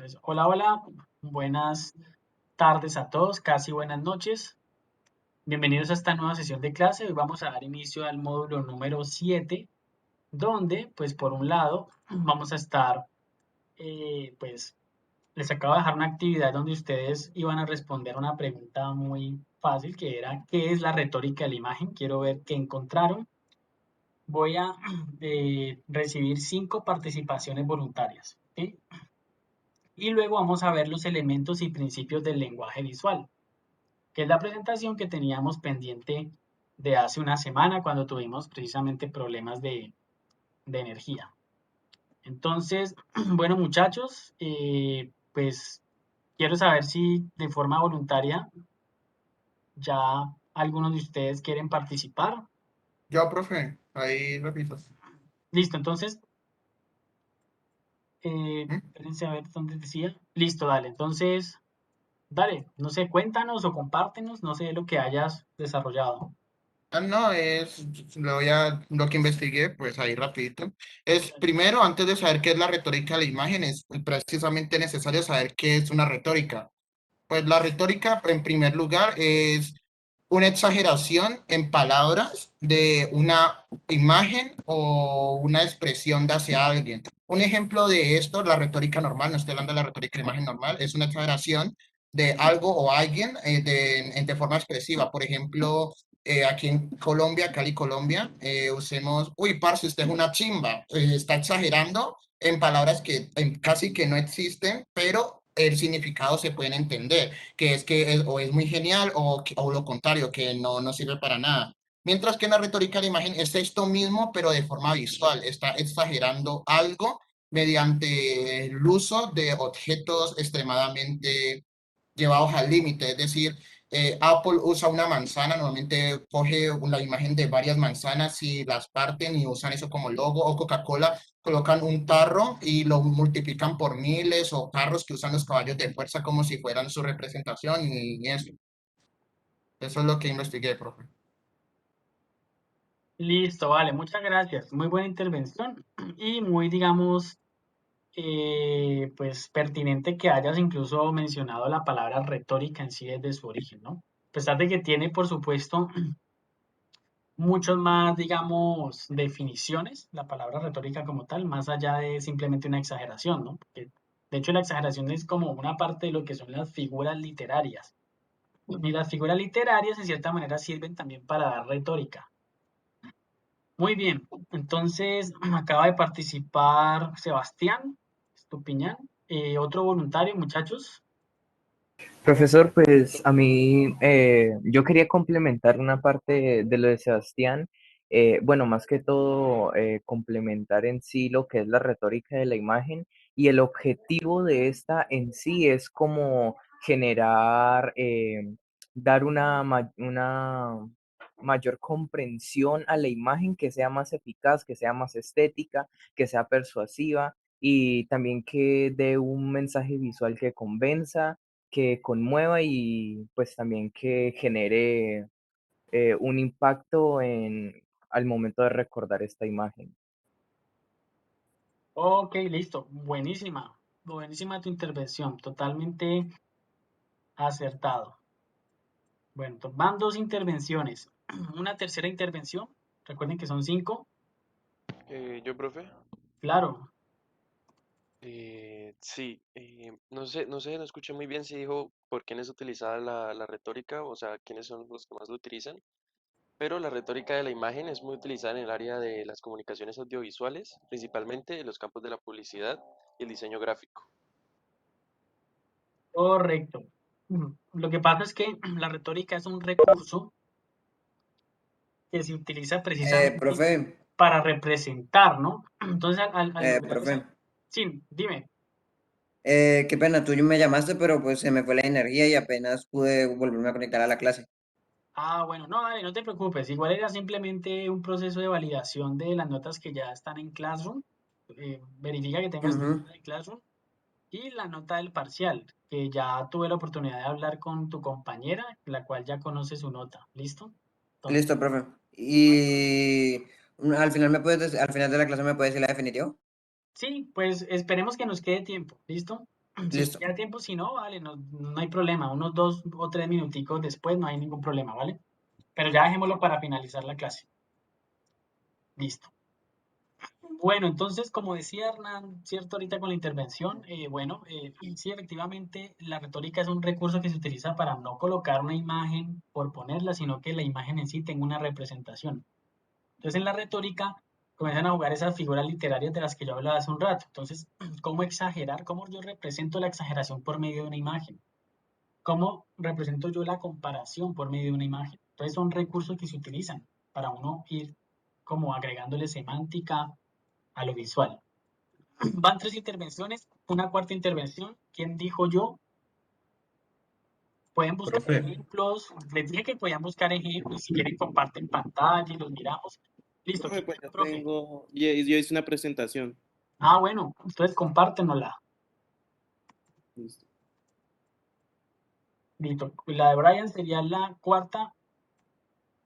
Entonces, hola, hola, buenas tardes a todos, casi buenas noches. Bienvenidos a esta nueva sesión de clase. Hoy vamos a dar inicio al módulo número 7, donde, pues, por un lado, vamos a estar, pues, les acabo de dejar una actividad donde ustedes iban a responder una pregunta muy fácil, que era, ¿qué es la retórica de la imagen? Quiero ver qué encontraron. Voy a recibir 5 participaciones voluntarias, ¿sí? Y luego vamos a ver los elementos y principios del lenguaje visual, que es la presentación que teníamos pendiente de hace una semana cuando tuvimos precisamente problemas de energía. Entonces, bueno muchachos, pues quiero saber si de forma voluntaria ya algunos de ustedes quieren participar. Yo, profe, ahí repito. Listo, entonces, ¿Mm? espérense a ver dónde decía. Listo, dale, entonces, dale, no sé, cuéntanos o compártenos, no sé lo que hayas desarrollado. No, lo que investigué, pues ahí rapidito. Es primero, antes de saber qué es la retórica de la imagen, es precisamente necesario saber qué es una retórica. Pues la retórica, en primer lugar, es una exageración en palabras de una imagen o una expresión de hacia alguien. Un ejemplo de esto, la retórica normal, no estoy hablando de la retórica de imagen normal, es una exageración de algo o alguien de forma expresiva. Por ejemplo, aquí en Colombia, Cali, Colombia, usemos, uy, parce, usted es una chimba. Está exagerando en palabras que casi que no existen, pero el significado se pueden entender, que es o es muy genial o lo contrario, que no sirve para nada. Mientras que en la retórica de la imagen es esto mismo, pero de forma visual, está exagerando algo mediante el uso de objetos extremadamente llevados al límite, es decir, Apple usa una manzana, normalmente coge la imagen de varias manzanas y las parten y usan eso como logo, o Coca-Cola colocan un tarro y lo multiplican por miles, o carros que usan los caballos de fuerza como si fueran su representación y eso es lo que investigué, profe. Listo, vale, muchas gracias. Muy buena intervención y muy, digamos, pues pertinente que hayas incluso mencionado la palabra retórica en sí desde su origen, ¿no? A pesar de que tiene, por supuesto, muchos más, digamos, definiciones, la palabra retórica como tal, más allá de simplemente una exageración, ¿no? Porque, de hecho, la exageración es como una parte de lo que son las figuras literarias. Y las figuras literarias, en cierta manera, sirven también para dar retórica. Muy bien, entonces acaba de participar Sebastián Estupiñán, otro voluntario, muchachos. Profesor, pues a mí yo quería complementar una parte de lo de Sebastián. Bueno, más que todo complementar en sí lo que es la retórica de la imagen y el objetivo de esta en sí es como generar, dar una mayor comprensión a la imagen que sea más eficaz, que sea más estética, que sea persuasiva y también que dé un mensaje visual que convenza, que conmueva y pues también que genere un impacto al momento de recordar esta imagen. Ok, listo, buenísima, buenísima tu intervención, totalmente acertado. Bueno, van dos intervenciones, una tercera intervención, recuerden que son 5, Yo, profe, claro. sí, no escuché muy bien si dijo por quién es utilizada la retórica, o sea, quiénes son los que más lo utilizan, pero la retórica de la imagen es muy utilizada en el área de las comunicaciones audiovisuales, principalmente en los campos de la publicidad y el diseño gráfico. Correcto. Lo que pasa es que la retórica es un recurso que se utiliza precisamente Profe, para representar, ¿no? Entonces, al lograr profe, esa... Sí, dime. qué pena, tú me llamaste, pero pues se me fue la energía y apenas pude volverme a conectar a la clase. Ah, bueno, no, dale, no te preocupes. Igual era simplemente un proceso de validación de las notas que ya están en Classroom. Verifica que tengas tu Ujú. nota de Classroom y la nota del parcial, que ya tuve la oportunidad de hablar con tu compañera, la cual ya conoce su nota. ¿Listo? Entonces, Listo, profe. no hay problema. Y al final al final de la clase me puedes decir la definitiva. Sí, pues esperemos que nos quede tiempo. ¿Listo? Si Listo. queda tiempo, si no, vale, no hay problema. Unos 2 o 3 minuticos después no hay ningún problema, ¿vale? Pero ya dejémoslo para finalizar la clase. Listo. Bueno, entonces, como decía Hernán, ¿cierto? Ahorita con la intervención, bueno, sí, efectivamente, la retórica es un recurso que se utiliza para no colocar una imagen por ponerla, sino que la imagen en sí tenga una representación. Entonces, en la retórica comienzan a jugar esas figuras literarias de las que yo hablaba hace un rato. Entonces, ¿cómo exagerar? ¿Cómo yo represento la exageración por medio de una imagen? ¿Cómo represento yo la comparación por medio de una imagen? Entonces, son recursos que se utilizan para uno ir como agregándole semántica a lo visual. Van 3 intervenciones, una cuarta intervención. ¿Quién dijo yo? Pueden buscar Profe, ejemplos. Les dije que podían buscar ejemplos. Si quieren, comparten pantalla y los miramos. Listo. Profe, ¿Quién pues dijo, yo profe? tengo, yo hice una presentación. Ah, bueno, entonces compártenosla. Listo. Listo. La de Brian sería la cuarta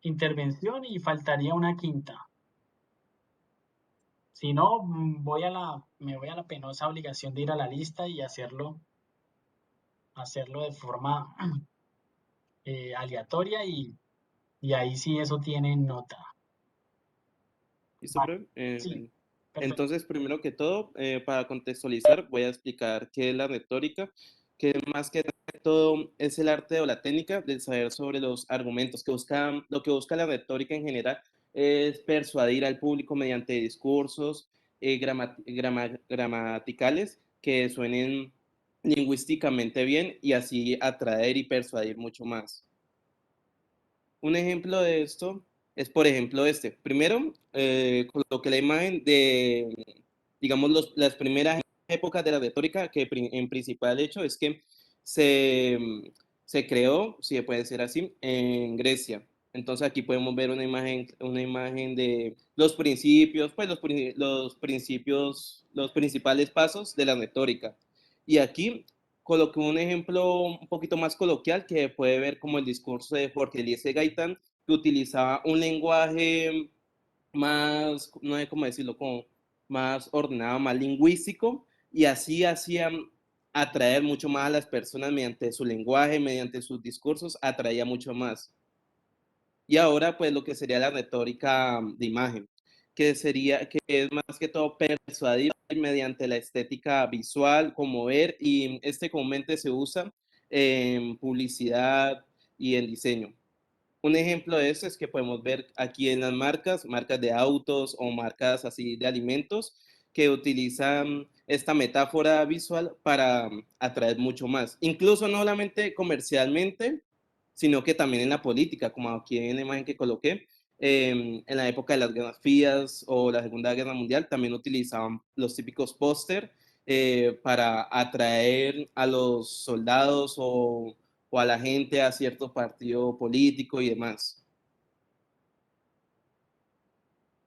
intervención y faltaría una quinta. Si no, me voy a la penosa obligación de ir a la lista y hacerlo de forma aleatoria y ahí sí eso tiene nota. ¿Listo, Vale, profe? sí, perfecto. Entonces, primero que todo, para contextualizar, voy a explicar qué es la retórica, que más que todo es el arte o la técnica de saber sobre los argumentos, lo que busca la retórica en general es persuadir al público mediante discursos gramaticales que suenen lingüísticamente bien y así atraer y persuadir mucho más. Un ejemplo de esto es, por ejemplo, este. Primero, coloqué la imagen de, digamos, las primeras épocas de la retórica, que en principal hecho es que se, se creó, si se puede decir así, en Grecia. Entonces aquí podemos ver una imagen de los principios, pues los principios, los principales pasos de la retórica. Y aquí coloqué un ejemplo un poquito más coloquial que puede ver como el discurso de Jorge Eliezer Gaitán, que utilizaba un lenguaje más, no sé cómo decirlo, como más ordenado, más lingüístico, y así hacían atraer mucho más a las personas mediante su lenguaje, mediante sus discursos, atraía mucho más. Y ahora, pues, lo que sería la retórica de imagen, que es más que todo persuadir mediante la estética visual, como ver, y este comúnmente se usa en publicidad y en diseño. Un ejemplo de eso es que podemos ver aquí en las marcas de autos o marcas así de alimentos, que utilizan esta metáfora visual para atraer mucho más. Incluso no solamente comercialmente, sino que también en la política, como aquí en la imagen que coloqué, en la época de las Guerras Frías o la Segunda Guerra Mundial, también utilizaban los típicos póster para atraer a los soldados o a la gente a cierto partido político y demás.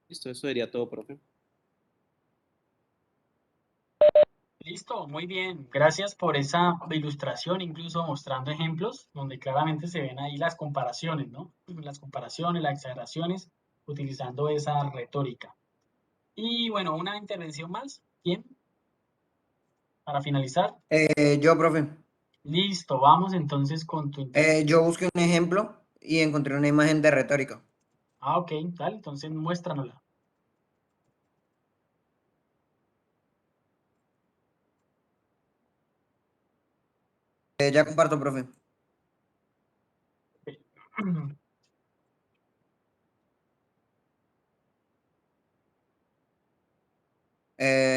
Listo, eso sería todo, profe. Listo, muy bien. Gracias por esa ilustración, incluso mostrando ejemplos donde claramente se ven ahí las comparaciones, ¿no? Las comparaciones, las exageraciones, utilizando esa retórica. Y bueno, una intervención más. ¿Quién? Para finalizar. Yo, profe, Listo, vamos entonces con tu intervención. yo busqué un ejemplo y encontré una imagen de retórica. Ah, ok, dale, entonces muéstranosla. Ya comparto, profe.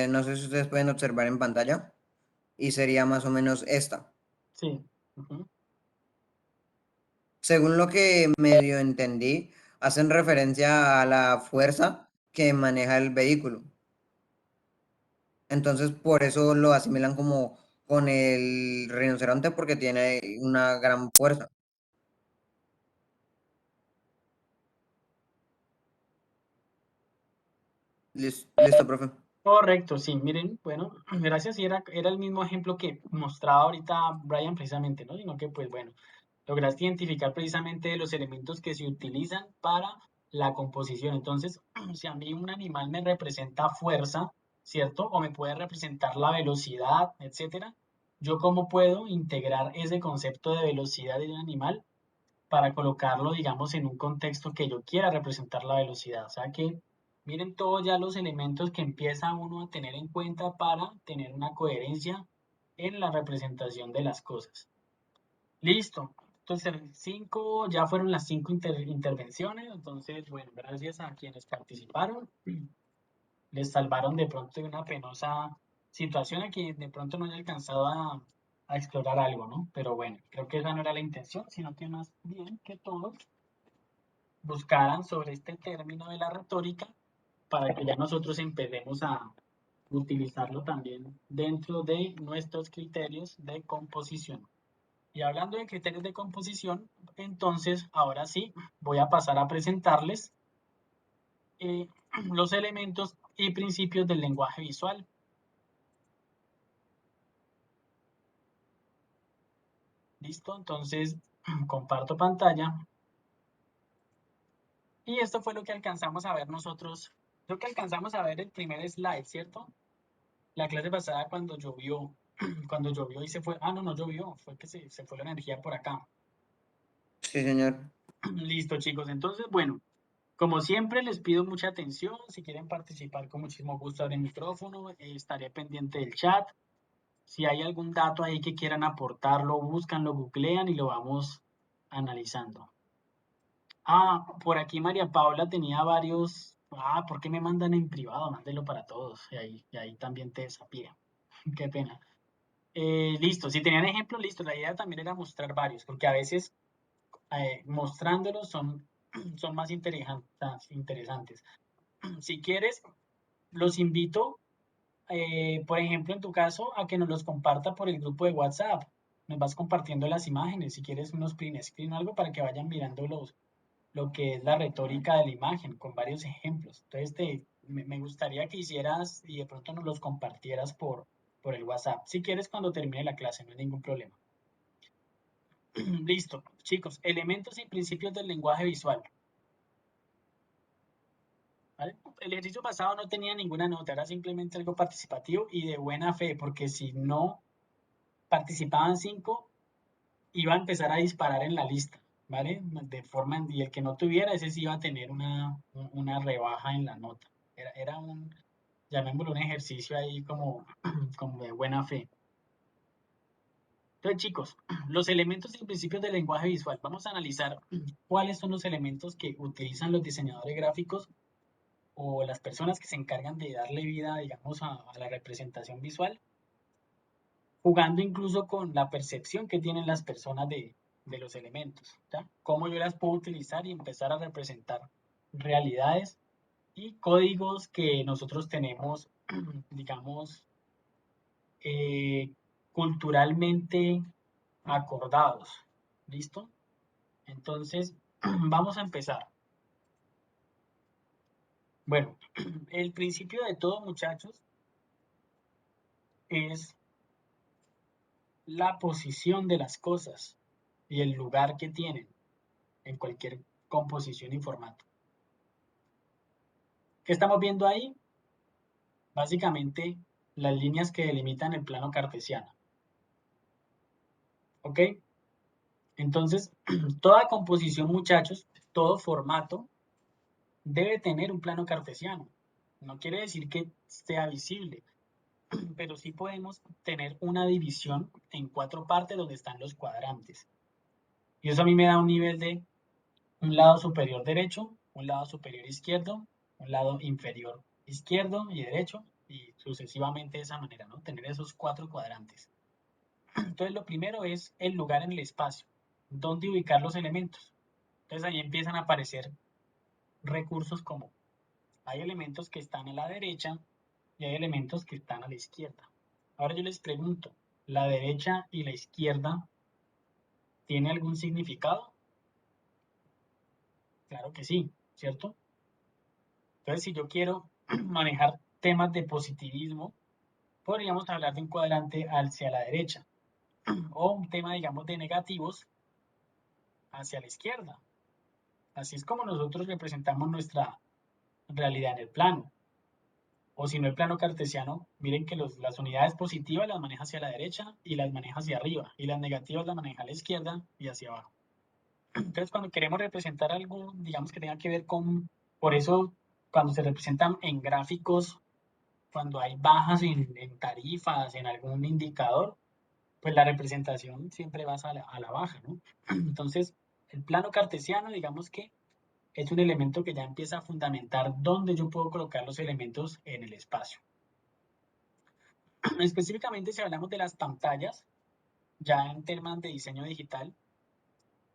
No sé si ustedes pueden observar en pantalla y sería más o menos esta. Sí. Ujú. Según lo que medio entendí, hacen referencia a la fuerza que maneja el vehículo. Entonces, por eso lo asimilan como con el rinoceronte porque tiene una gran fuerza. Listo, profe. Correcto, sí, miren, bueno, gracias, y era el mismo ejemplo que mostraba ahorita Brian precisamente, ¿no? Sino que, pues bueno, lograste identificar precisamente los elementos que se utilizan para la composición. Entonces, si a mí un animal me representa fuerza, ¿cierto? O me puede representar la velocidad, etcétera. yo cómo puedo integrar ese concepto de velocidad de un animal para colocarlo, digamos, en un contexto que yo quiera representar la velocidad. O sea que miren todos ya los elementos que empieza uno a tener en cuenta para tener una coherencia en la representación de las cosas. Listo. Entonces, ya fueron las 5 intervenciones. Entonces, bueno, gracias a quienes participaron. Les salvaron de pronto de una penosa situación a quien de pronto no haya alcanzado a explorar algo, ¿no? Pero bueno, creo que esa no era la intención, sino que más bien que todos buscaran sobre este término de la retórica para que ya nosotros empecemos a utilizarlo también dentro de nuestros criterios de composición. Y hablando de criterios de composición, entonces ahora sí voy a pasar a presentarles los elementos y principios del lenguaje visual. Listo, entonces comparto pantalla. Y esto fue lo que alcanzamos a ver nosotros. Creo que alcanzamos a ver el primer slide, ¿cierto? La clase pasada cuando llovió, cuando llovió y se fue. Ah, no, no llovió, fue que se fue la energía por acá. Sí, señor. Listo, chicos. Entonces, bueno, como siempre les pido mucha atención. Si quieren participar, con muchísimo gusto abren el micrófono. Estaré pendiente del chat. Si hay algún dato ahí que quieran aportar, lo buscan, lo googlean y lo vamos analizando. Ah, por aquí María Paula tenía varios. Ah, ¿por qué me mandan en privado? Mándelo para todos. Y ahí también te desapié. Qué pena. Listo, si tenían ejemplos, listo. La idea también era mostrar varios, porque a veces mostrándolos son más interesantes. Si quieres, los invito, por ejemplo, en tu caso, a que nos los comparta por el grupo de WhatsApp. Nos vas compartiendo las imágenes, si quieres unos print screen o algo para que vayan mirando lo que es la retórica de la imagen con varios ejemplos. Entonces, me gustaría que hicieras y de pronto nos los compartieras por el WhatsApp. Si quieres, cuando termine la clase, no hay ningún problema. Listo, chicos, elementos y principios del lenguaje visual. ¿Vale? El ejercicio pasado no tenía ninguna nota, era simplemente algo participativo y de buena fe, porque si no participaban 5, iba a empezar a disparar en la lista, ¿vale? Y el que no tuviera, ese sí iba a tener una rebaja en la nota. Era llamémoslo un ejercicio ahí como de buena fe. Entonces, chicos, los elementos y principios del lenguaje visual. Vamos a analizar cuáles son los elementos que utilizan los diseñadores gráficos o las personas que se encargan de darle vida, digamos, a la representación visual, jugando incluso con la percepción que tienen las personas de los elementos, ¿ya? Cómo yo las puedo utilizar y empezar a representar realidades y códigos que nosotros tenemos, digamos, culturalmente acordados. ¿Listo? Entonces, vamos a empezar. Bueno, el principio de todo, muchachos, es la posición de las cosas y el lugar que tienen en cualquier composición y formato. ¿Qué estamos viendo ahí? Básicamente, las líneas que delimitan el plano cartesiano. ¿Ok? Entonces, toda composición, muchachos, todo formato, debe tener un plano cartesiano. No quiere decir que sea visible, pero sí podemos tener una división en 4 partes donde están los cuadrantes. Y eso a mí me da un nivel de un lado superior derecho, un lado superior izquierdo, un lado inferior izquierdo y derecho, y sucesivamente de esa manera, ¿no? Tener esos 4 cuadrantes. Entonces, lo primero es el lugar en el espacio, dónde ubicar los elementos. Entonces, ahí empiezan a aparecer recursos como hay elementos que están a la derecha y hay elementos que están a la izquierda. Ahora yo les pregunto, ¿la derecha y la izquierda tiene algún significado? Claro que sí, ¿cierto? Entonces, si yo quiero manejar temas de positivismo, podríamos hablar de un cuadrante hacia la derecha o un tema, digamos, de negativos hacia la izquierda. Así es como nosotros representamos nuestra realidad en el plano. O si no, el plano cartesiano, miren que las unidades positivas las maneja hacia la derecha y las maneja hacia arriba, y las negativas las maneja a la izquierda y hacia abajo. Entonces, cuando queremos representar algo, digamos que tenga que ver con, por eso, cuando se representan en gráficos, cuando hay bajas en tarifas, en algún indicador, pues la representación siempre va a la baja, ¿no? Entonces, el plano cartesiano, digamos que es un elemento que ya empieza a fundamentar dónde yo puedo colocar los elementos en el espacio. Específicamente, si hablamos de las pantallas, ya en temas de diseño digital,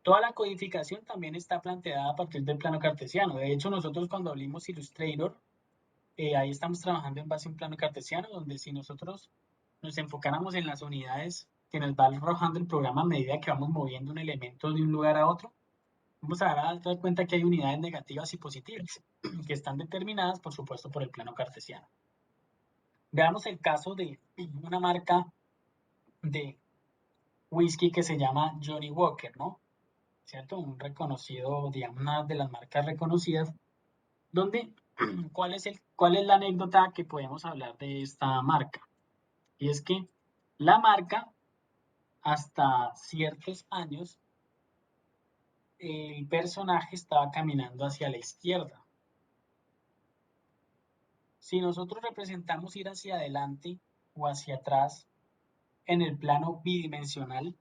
toda la codificación también está planteada a partir del plano cartesiano. De hecho, nosotros cuando abrimos Illustrator, ahí estamos trabajando en base a un plano cartesiano, donde si nosotros nos enfocáramos en las unidades que nos va arrojando el programa a medida que vamos moviendo un elemento de un lugar a otro, vamos a dar cuenta que hay unidades negativas y positivas, que están determinadas, por supuesto, por el plano cartesiano. Veamos el caso de una marca de whisky que se llama Johnny Walker, ¿no? ¿Cierto? Un reconocido, digamos, una de las marcas reconocidas, donde, ¿cuál es la anécdota que podemos hablar de esta marca? Y es que la marca, hasta ciertos años, el personaje estaba caminando hacia la izquierda. Si nosotros representamos ir hacia adelante o hacia atrás en el plano bidimensional,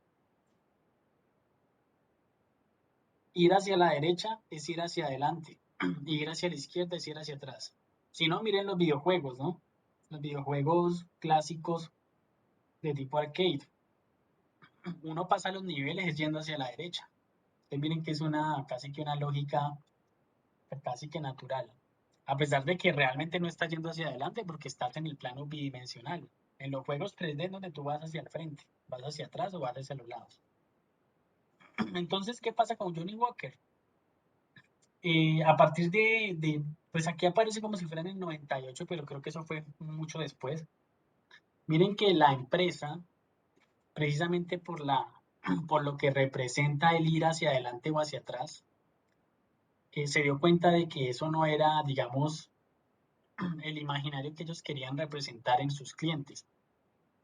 ir hacia la derecha es ir hacia adelante, y ir hacia la izquierda es ir hacia atrás. Si no, miren los videojuegos, ¿no? Los videojuegos clásicos de tipo arcade. Uno pasa los niveles yendo hacia la derecha. Ustedes miren que es casi que una lógica casi que natural. A pesar de que realmente no estás yendo hacia adelante porque estás en el plano bidimensional. En los juegos 3D donde tú vas hacia el frente, vas hacia atrás o vas hacia los lados. Entonces, ¿qué pasa con Johnny Walker? A partir pues aquí aparece como si fuera en el 98, pero creo que eso fue mucho después. Miren que la empresa, precisamente por lo que representa el ir hacia adelante o hacia atrás, se dio cuenta de que eso no era, digamos, el imaginario que ellos querían representar en sus clientes,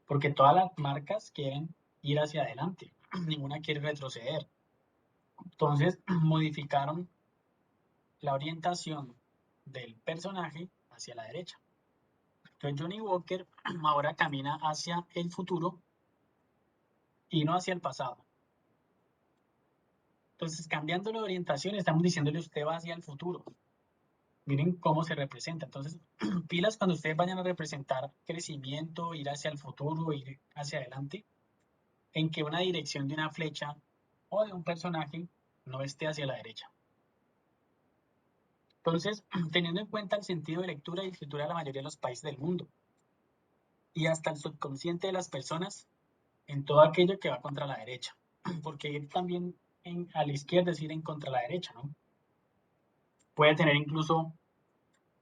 porque todas las marcas quieren ir hacia adelante, ninguna quiere retroceder. Entonces modificaron la orientación del personaje hacia la derecha. Entonces Johnny Walker ahora camina hacia el futuro y no hacia el pasado. Entonces, cambiando la orientación, estamos diciéndole usted va hacia el futuro. Miren cómo se representa. Entonces, pilas cuando ustedes vayan a representar crecimiento, ir hacia el futuro, ir hacia adelante, en que una dirección de una flecha o de un personaje no esté hacia la derecha. Entonces, teniendo en cuenta el sentido de lectura y escritura de la mayoría de los países del mundo, y hasta el subconsciente de las personas en todo aquello que va contra la derecha, porque ir también a la izquierda es ir en contra la derecha, ¿no? Puede tener incluso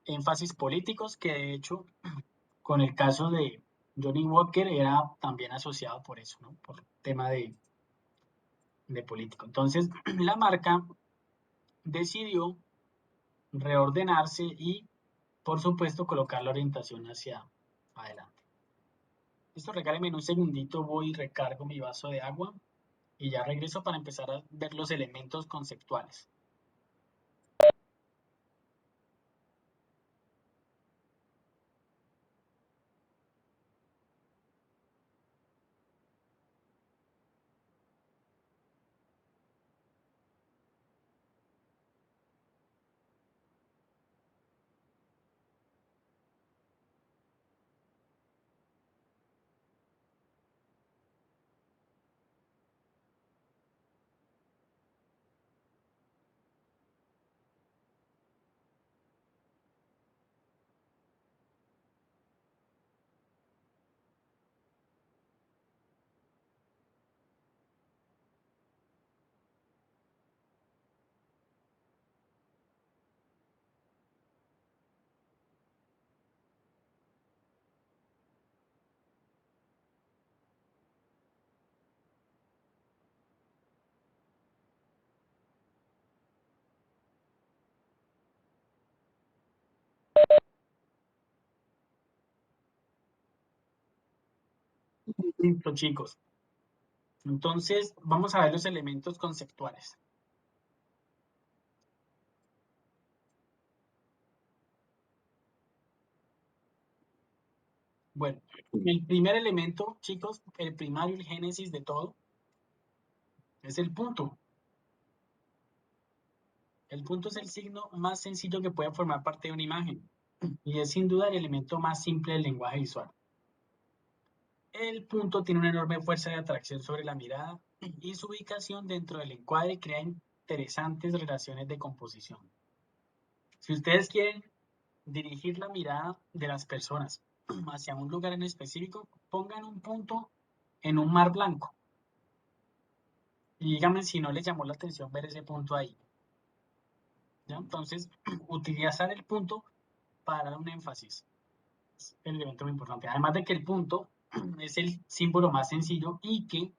énfasis políticos que de hecho con el caso de Johnny Walker era también asociado por eso, ¿no? Por tema de político. Entonces la marca decidió reordenarse y por supuesto colocar la orientación hacia adelante. Listo, regáleme en un segundito, voy y recargo mi vaso de agua y ya regreso para empezar a ver los elementos conceptuales. Listo, chicos. Entonces, vamos a ver los elementos conceptuales. Bueno, el primer elemento, chicos, el primario, el génesis de todo, es el punto. El punto es el signo más sencillo que puede formar parte de una imagen y es sin duda el elemento más simple del lenguaje visual. El punto tiene una enorme fuerza de atracción sobre la mirada y su ubicación dentro del encuadre crea interesantes relaciones de composición. Si ustedes quieren dirigir la mirada de las personas hacia un lugar en específico, pongan un punto en un mar blanco y díganme si no les llamó la atención ver ese punto ahí. ¿Ya? Entonces, utilizar el punto para dar un énfasis es el elemento muy importante. Además de que el punto es el símbolo más sencillo y que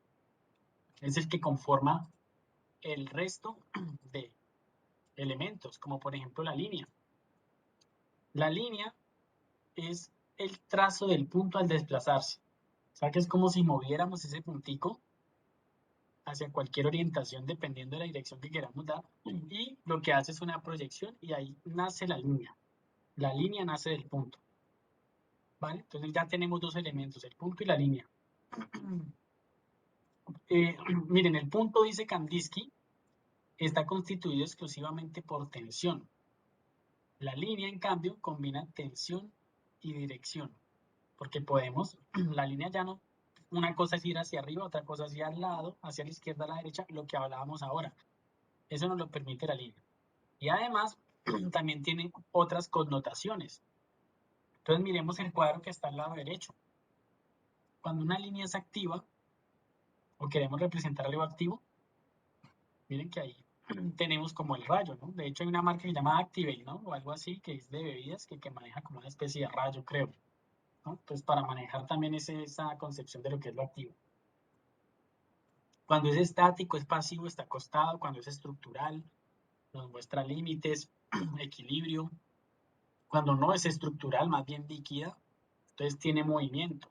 es el que conforma el resto de elementos, como por ejemplo la línea. La línea es el trazo del punto al desplazarse. O sea que es como si moviéramos ese puntico hacia cualquier orientación dependiendo de la dirección que queramos dar. Y lo que hace es una proyección y ahí nace la línea. La línea nace del punto. ¿Vale? Entonces ya tenemos dos elementos, el punto y la línea. Miren, el punto, dice Kandinsky, está constituido exclusivamente por tensión. La línea, en cambio, combina tensión y dirección, porque podemos, la línea ya no, una cosa es ir hacia arriba, otra cosa hacia el lado, hacia la izquierda, a la derecha, lo que hablábamos ahora. Eso nos lo permite la línea. Y además, también tiene otras connotaciones. Entonces miremos el cuadro que está al lado derecho. Cuando una línea es activa, o queremos representar algo activo, miren que ahí tenemos como el rayo, ¿no? De hecho hay una marca que se llama Activate, ¿no? O algo así, que es de bebidas, que maneja como una especie de rayo, creo, ¿no? Entonces para manejar también esa concepción de lo que es lo activo. Cuando es estático, es pasivo, está acostado. Cuando es estructural, nos muestra límites, equilibrio. Cuando no es estructural, más bien líquida, entonces tiene movimiento.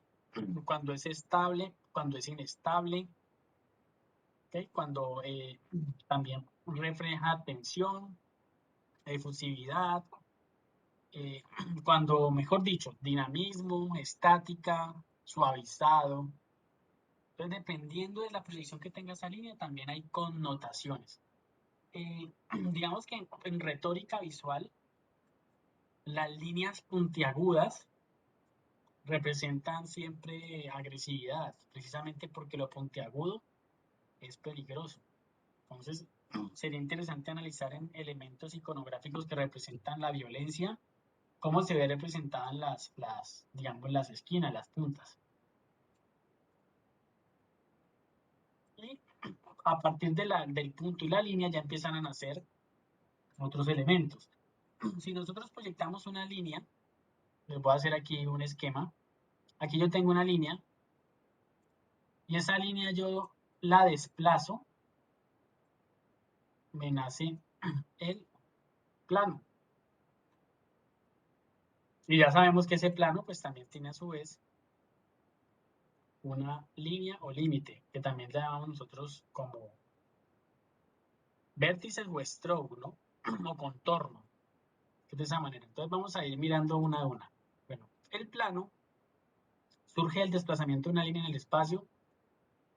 Cuando es estable, cuando es inestable, ¿okay? Cuando también refleja tensión, efusividad, cuando, mejor dicho, dinamismo, estática, suavizado. Entonces, dependiendo de la proyección que tenga esa línea, también hay connotaciones. Digamos que en retórica visual, las líneas puntiagudas representan siempre agresividad, precisamente porque lo puntiagudo es peligroso. Entonces, sería interesante analizar en elementos iconográficos que representan la violencia, cómo se ve representada en digamos, las esquinas, las puntas. Y a partir del punto y la línea ya empiezan a nacer otros elementos. Si nosotros proyectamos una línea, les voy a hacer aquí un esquema. Aquí yo tengo una línea y esa línea yo la desplazo, me nace el plano. Y ya sabemos que ese plano pues también tiene a su vez una línea o límite, que también le llamamos nosotros como vértices o stroke, ¿no? O contorno, que es de esa manera. Entonces vamos a ir mirando una a una. Bueno, el plano surge del desplazamiento de una línea en el espacio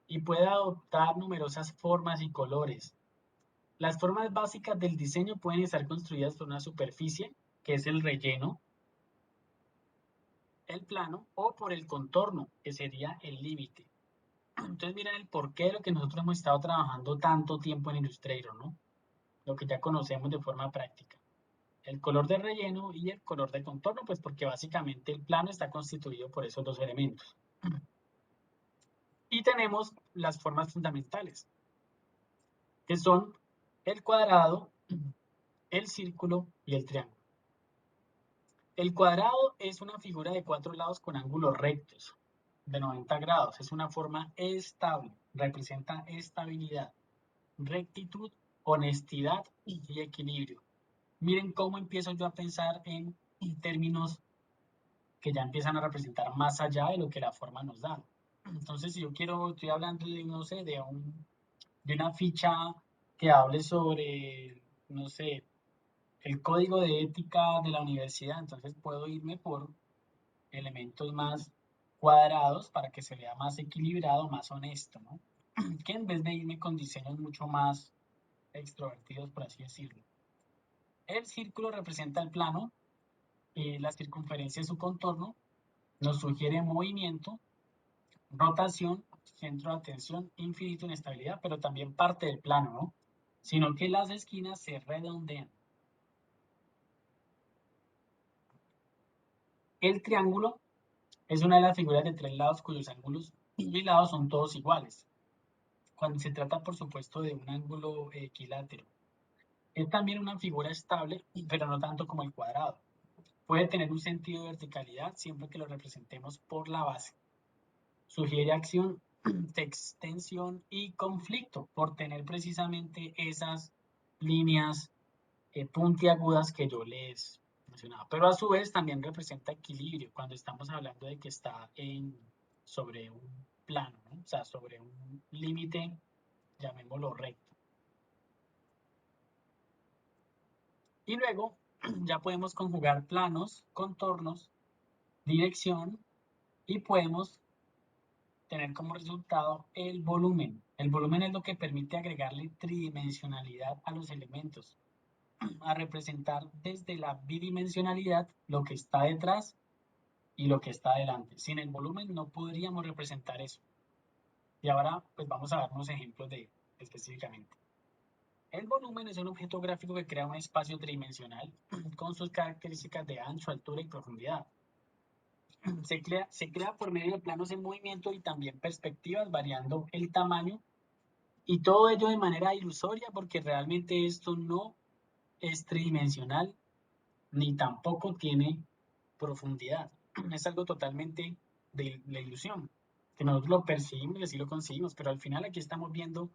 y puede adoptar numerosas formas y colores. Las formas básicas del diseño pueden estar construidas por una superficie, que es el relleno, el plano, o por el contorno, que sería el límite. Entonces miren el porqué de lo que nosotros hemos estado trabajando tanto tiempo en Illustrator, ¿no? Lo que ya conocemos de forma práctica. El color de relleno y el color de contorno, pues porque básicamente el plano está constituido por esos dos elementos. Y tenemos las formas fundamentales, que son el cuadrado, el círculo y el triángulo. El cuadrado es una figura de 4 lados con ángulos rectos de 90 grados. Es una forma estable, representa estabilidad, rectitud, honestidad y equilibrio. Miren cómo empiezo yo a pensar en términos que ya empiezan a representar más allá de lo que la forma nos da. Entonces, si yo estoy hablando de, no sé, de una ficha que hable sobre, no sé, el código de ética de la universidad, entonces puedo irme por elementos más cuadrados para que se vea más equilibrado, más honesto, ¿no? Que en vez de irme con diseños mucho más extrovertidos, por así decirlo. El círculo representa el plano, la circunferencia es su contorno, nos sugiere movimiento, rotación, centro de atención, infinito, inestabilidad, pero también parte del plano, ¿no? Sino que las esquinas se redondean. El triángulo es una de las figuras de tres lados cuyos ángulos y lados son todos iguales, cuando se trata, por supuesto, de un ángulo equilátero. Es también una figura estable, pero no tanto como el cuadrado. Puede tener un sentido de verticalidad siempre que lo representemos por la base. Sugiere acción, extensión y conflicto por tener precisamente esas líneas puntiagudas que yo les mencionaba. Pero a su vez también representa equilibrio cuando estamos hablando de que está sobre un plano, ¿no? O sea, sobre un límite, llamémoslo recto. Y luego ya podemos conjugar planos, contornos, dirección y podemos tener como resultado el volumen. El volumen es lo que permite agregarle tridimensionalidad a los elementos, a representar desde la bidimensionalidad lo que está detrás y lo que está adelante. Sin el volumen no podríamos representar eso. Y ahora pues vamos a dar unos ejemplos de específicamente. El volumen es un objeto gráfico que crea un espacio tridimensional con sus características de ancho, altura y profundidad. Se crea por medio de planos en movimiento y también perspectivas variando el tamaño y todo ello de manera ilusoria porque realmente esto no es tridimensional ni tampoco tiene profundidad. Es algo totalmente de la ilusión, que nosotros lo percibimos y así lo conseguimos, pero al final aquí estamos viendo,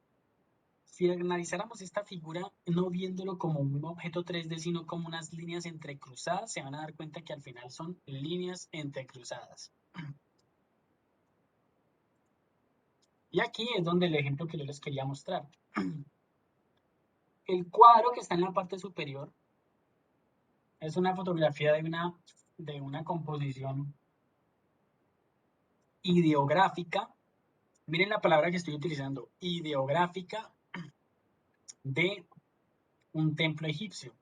si analizáramos esta figura no viéndolo como un objeto 3D, sino como unas líneas entrecruzadas, se van a dar cuenta que al final son líneas entrecruzadas. Y aquí es donde el ejemplo que yo les quería mostrar. El cuadro que está en la parte superior es una fotografía de una composición ideográfica. Miren la palabra que estoy utilizando, ideográfica de un templo egipcio,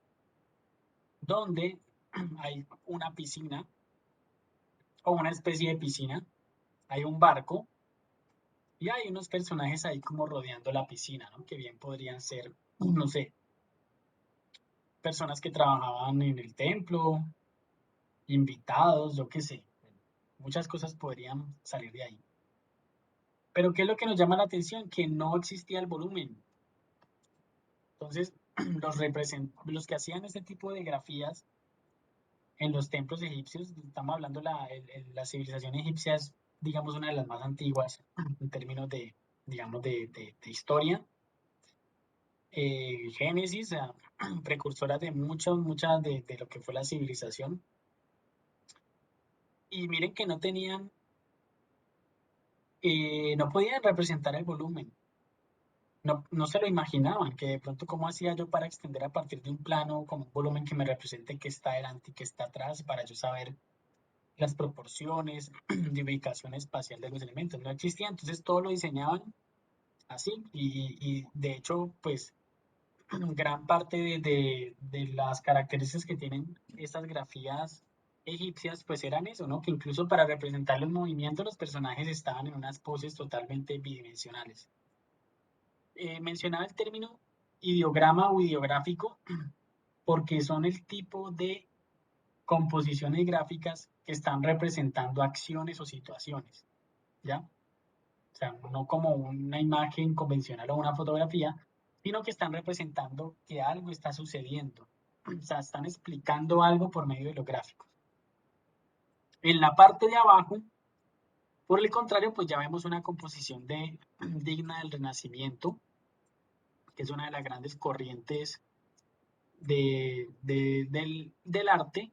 donde hay una piscina o una especie de piscina, hay un barco y hay unos personajes ahí como rodeando la piscina, ¿no? Que bien podrían ser, no sé, personas que trabajaban en el templo, invitados, yo qué sé. Muchas cosas podrían salir de ahí. Pero ¿qué es lo que nos llama la atención? Que no existía el volumen. Entonces, los que hacían este tipo de grafías en los templos egipcios, estamos hablando, la civilización egipcia es, digamos, una de las más antiguas en términos de, digamos, de historia. Génesis, precursora de muchas de lo que fue la civilización. Y miren que no podían representar el volumen. No se lo imaginaban, que de pronto cómo hacía yo para extender a partir de un plano como un volumen que me represente qué está delante y qué está atrás, para yo saber las proporciones de ubicación espacial de los elementos. No existía, entonces todo lo diseñaban así y de hecho, pues gran parte de las características que tienen estas grafías egipcias, pues eran eso, ¿no? Que incluso para representar los movimientos los personajes estaban en unas poses totalmente bidimensionales. Mencionaba el término ideograma o ideográfico porque son el tipo de composiciones gráficas que están representando acciones o situaciones, ¿ya? O sea, no como una imagen convencional o una fotografía, sino que están representando que algo está sucediendo. O sea, están explicando algo por medio de los gráficos. En la parte de abajo, por el contrario, pues ya vemos una composición digna del Renacimiento, que es una de las grandes corrientes del arte,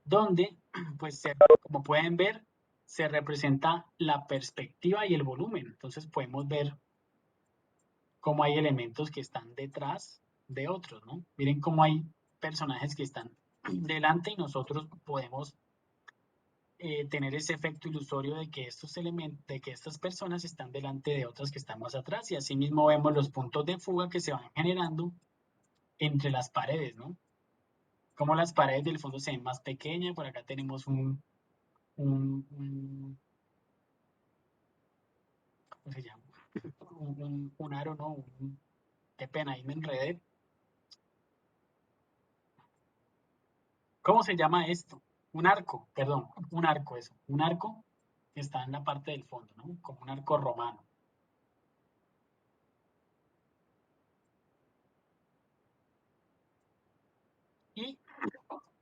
donde, pues, como pueden ver, se representa la perspectiva y el volumen. Entonces podemos ver cómo hay elementos que están detrás de otros, ¿no? Miren cómo hay personajes que están delante y nosotros podemos tener ese efecto ilusorio de que estos elementos, de que estas personas están delante de otras que están más atrás, y asimismo vemos los puntos de fuga que se van generando entre las paredes, ¿no? Como las paredes del fondo se ven más pequeñas, por acá tenemos un ¿cómo se llama? Un aro, ¿no? Qué pena, ahí me enredé. ¿Cómo se llama esto? Un arco, perdón, un arco eso, un arco que está en la parte del fondo, ¿no? Como un arco romano. Y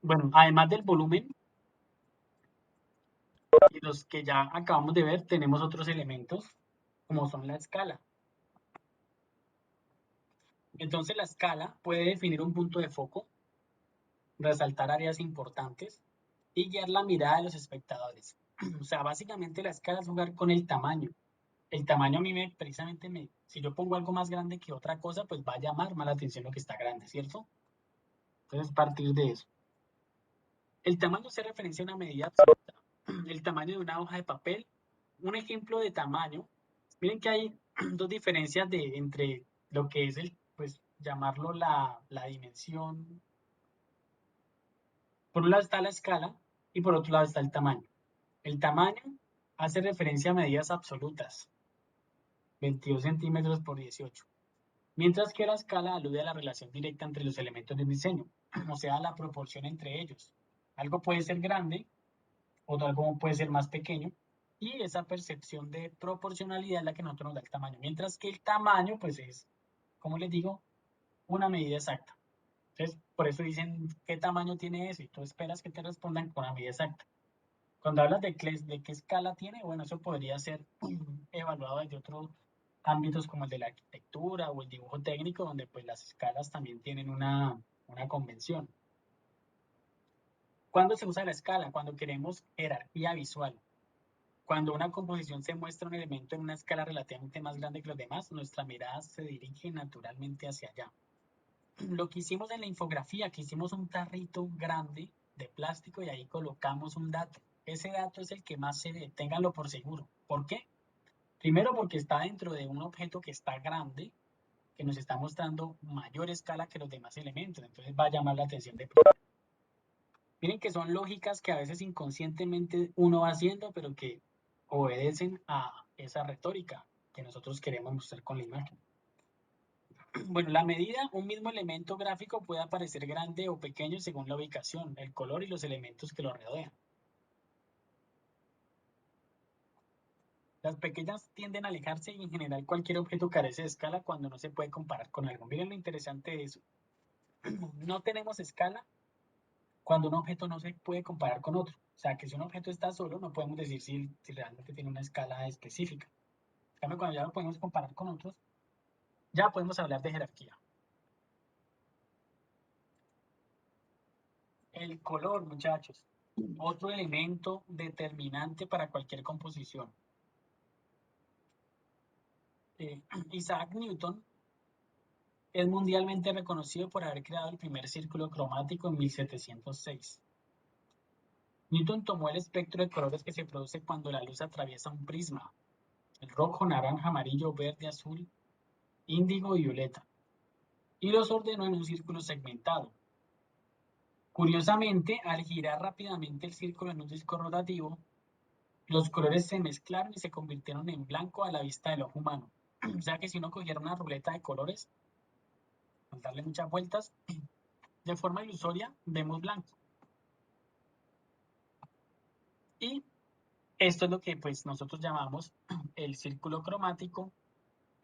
bueno, además del volumen y los que ya acabamos de ver, tenemos otros elementos como son la escala. Entonces la escala puede definir un punto de foco, resaltar áreas importantes y guiar la mirada de los espectadores. O sea, básicamente la escala es jugar con el tamaño. El tamaño a mí precisamente si yo pongo algo más grande que otra cosa, pues va a llamar más la atención lo que está grande, ¿cierto? Entonces, partir de eso. El tamaño se referencia a una medida absoluta. El tamaño de una hoja de papel. Un ejemplo de tamaño. Miren que hay dos diferencias entre lo que es pues llamarlo la dimensión. Por un lado está la escala y por otro lado está el tamaño. El tamaño hace referencia a medidas absolutas. 22 centímetros por 18. Mientras que la escala alude a la relación directa entre los elementos de un diseño, o sea, la proporción entre ellos. Algo puede ser grande, algo puede ser más pequeño, y esa percepción de proporcionalidad es la que nosotros nos da el tamaño. Mientras que el tamaño, pues es, como les digo, una medida exacta. Entonces, por eso dicen, ¿qué tamaño tiene eso? Y tú esperas que te respondan con una medida exacta. Cuando hablas de qué escala tiene, bueno, eso podría ser evaluado desde otros ámbitos como el de la arquitectura o el dibujo técnico, donde pues las escalas también tienen una convención. ¿Cuándo se usa la escala? Cuando queremos jerarquía visual. Cuando una composición se muestra un elemento en una escala relativamente más grande que los demás, nuestra mirada se dirige naturalmente hacia allá. Lo que hicimos en la infografía, que hicimos un tarrito grande de plástico y ahí colocamos un dato. Ese dato es el que más se ve, ténganlo por seguro. ¿Por qué? Primero porque está dentro de un objeto que está grande, que nos está mostrando mayor escala que los demás elementos, entonces va a llamar la atención de primero. Miren que son lógicas que a veces inconscientemente uno va haciendo, pero que obedecen a esa retórica que nosotros queremos mostrar con la imagen. Bueno, la medida, un mismo elemento gráfico puede aparecer grande o pequeño según la ubicación, el color y los elementos que lo rodean. Las pequeñas tienden a alejarse y en general cualquier objeto carece de escala cuando no se puede comparar con algo. Miren lo interesante de eso. No tenemos escala cuando un objeto no se puede comparar con otro. O sea, que si un objeto está solo, no podemos decir si realmente tiene una escala específica. En cambio, cuando ya lo podemos comparar con otros, ya podemos hablar de jerarquía. El color, muchachos, otro elemento determinante para cualquier composición. Isaac Newton es mundialmente reconocido por haber creado el primer círculo cromático en 1706. Newton tomó el espectro de colores que se produce cuando la luz atraviesa un prisma: el rojo, naranja, amarillo, verde, azul, índigo y violeta, y los ordenó en un círculo segmentado. Curiosamente, al girar rápidamente el círculo en un disco rotativo, los colores se mezclaron y se convirtieron en blanco a la vista del ojo humano. O sea que si uno cogiera una ruleta de colores, al darle muchas vueltas, de forma ilusoria vemos blanco. Y esto es lo que pues nosotros llamamos el círculo cromático,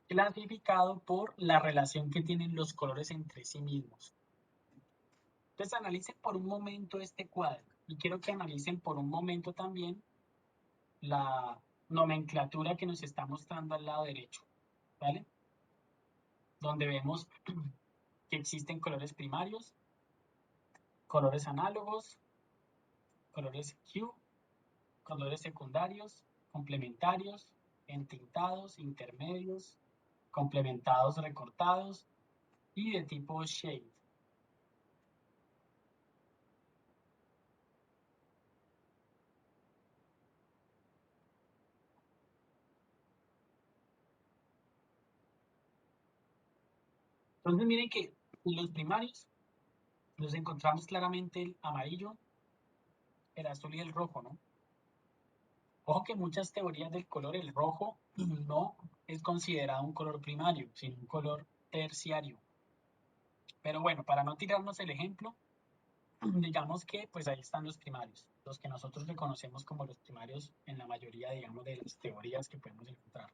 clasificado por la relación que tienen los colores entre sí mismos. Entonces analicen por un momento este cuadro y quiero que analicen por un momento también la nomenclatura que nos está mostrando al lado derecho, ¿vale? Donde vemos que existen colores primarios, colores análogos, colores hue, colores secundarios, complementarios, entintados, intermedios, complementados recortados y de tipo shade. Entonces miren que los primarios los encontramos claramente el amarillo, el azul y el rojo, ¿no? Ojo que en muchas teorías del color el rojo no es considerado un color primario, sino un color terciario. Pero bueno, para no tirarnos el ejemplo, digamos que pues ahí están los primarios, los que nosotros reconocemos como los primarios en la mayoría, digamos, de las teorías que podemos encontrar.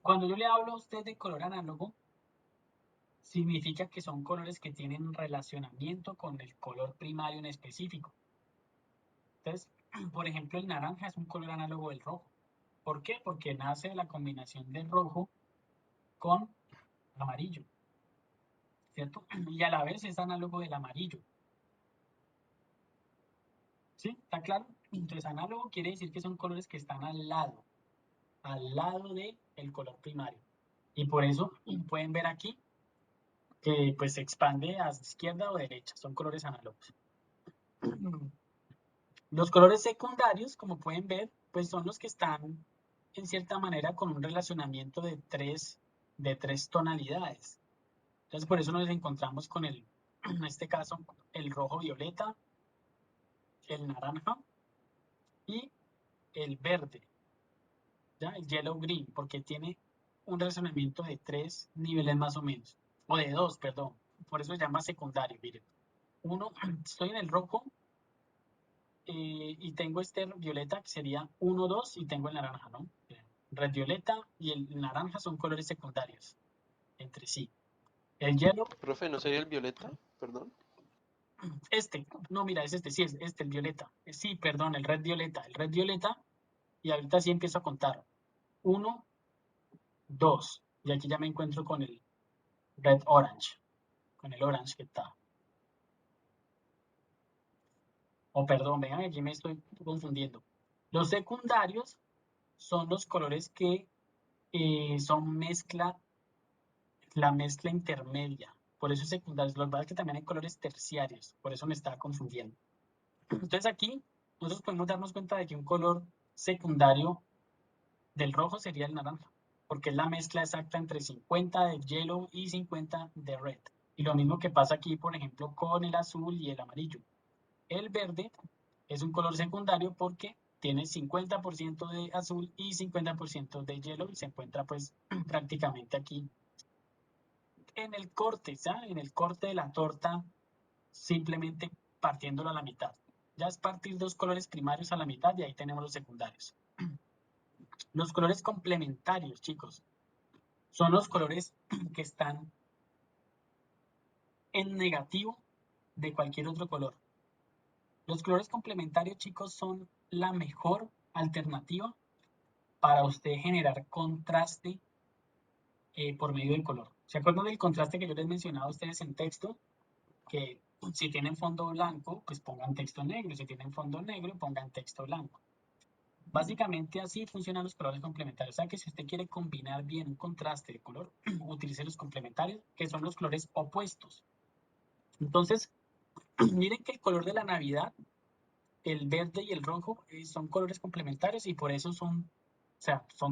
Cuando yo le hablo a usted de color análogo, significa que son colores que tienen relacionamiento con el color primario en específico. Entonces, por ejemplo, el naranja es un color análogo del rojo. ¿Por qué? Porque nace de la combinación del rojo con amarillo, ¿cierto? Y a la vez es análogo del amarillo. ¿Sí? ¿Está claro? Entonces, análogo quiere decir que son colores que están al lado del color primario. Y por eso pueden ver aquí que pues se expande a izquierda o derecha, son colores análogos. Los colores secundarios, como pueden ver, pues son los que están en cierta manera con un relacionamiento de tres tonalidades. Entonces por eso nos encontramos con en este caso, el rojo violeta, el naranja y el verde, ¿ya? El yellow green, porque tiene un relacionamiento de 3 niveles más o menos, o de 2, perdón. Por eso se llama secundario, miren. Uno, estoy en el rojo y tengo este violeta que sería 1, 2 y tengo el naranja, ¿no? Red violeta y el naranja son colores secundarios entre sí. El yellow, Profe, ¿no sería el violeta? Perdón. no, mira, es sí, es el violeta. Sí, perdón, el red violeta, y ahorita sí empiezo a contar. 1, 2, y aquí ya me encuentro con el red orange, con el orange que está. O perdón, vean, aquí me estoy confundiendo. Los secundarios son los colores que son la mezcla intermedia. Por eso es secundarios. Lo que pasa es que también hay colores terciarios. Por eso me estaba confundiendo. Entonces aquí nosotros podemos darnos cuenta de que un color secundario del rojo sería el naranja, porque es la mezcla exacta entre 50 de yellow y 50 de red. Y lo mismo que pasa aquí, por ejemplo, con el azul y el amarillo. El verde es un color secundario porque tiene 50% de azul y 50% de yellow y se encuentra pues prácticamente aquí en el corte, ¿sabes? En el corte de la torta, simplemente partiéndolo a la mitad. Ya es partir dos colores primarios a la mitad y ahí tenemos los secundarios. Los colores complementarios, chicos, son los colores que están en negativo de cualquier otro color. Los colores complementarios, chicos, son la mejor alternativa para usted generar contraste por medio del color. ¿Se acuerdan del contraste que yo les mencionaba a ustedes en texto? Que si tienen fondo blanco, pues pongan texto negro. Si tienen fondo negro, pongan texto blanco. Básicamente así funcionan los colores complementarios. O sea que si usted quiere combinar bien un contraste de color, utilice los complementarios, que son los colores opuestos. Entonces, miren que el color de la Navidad, el verde y el rojo, son colores complementarios y por eso son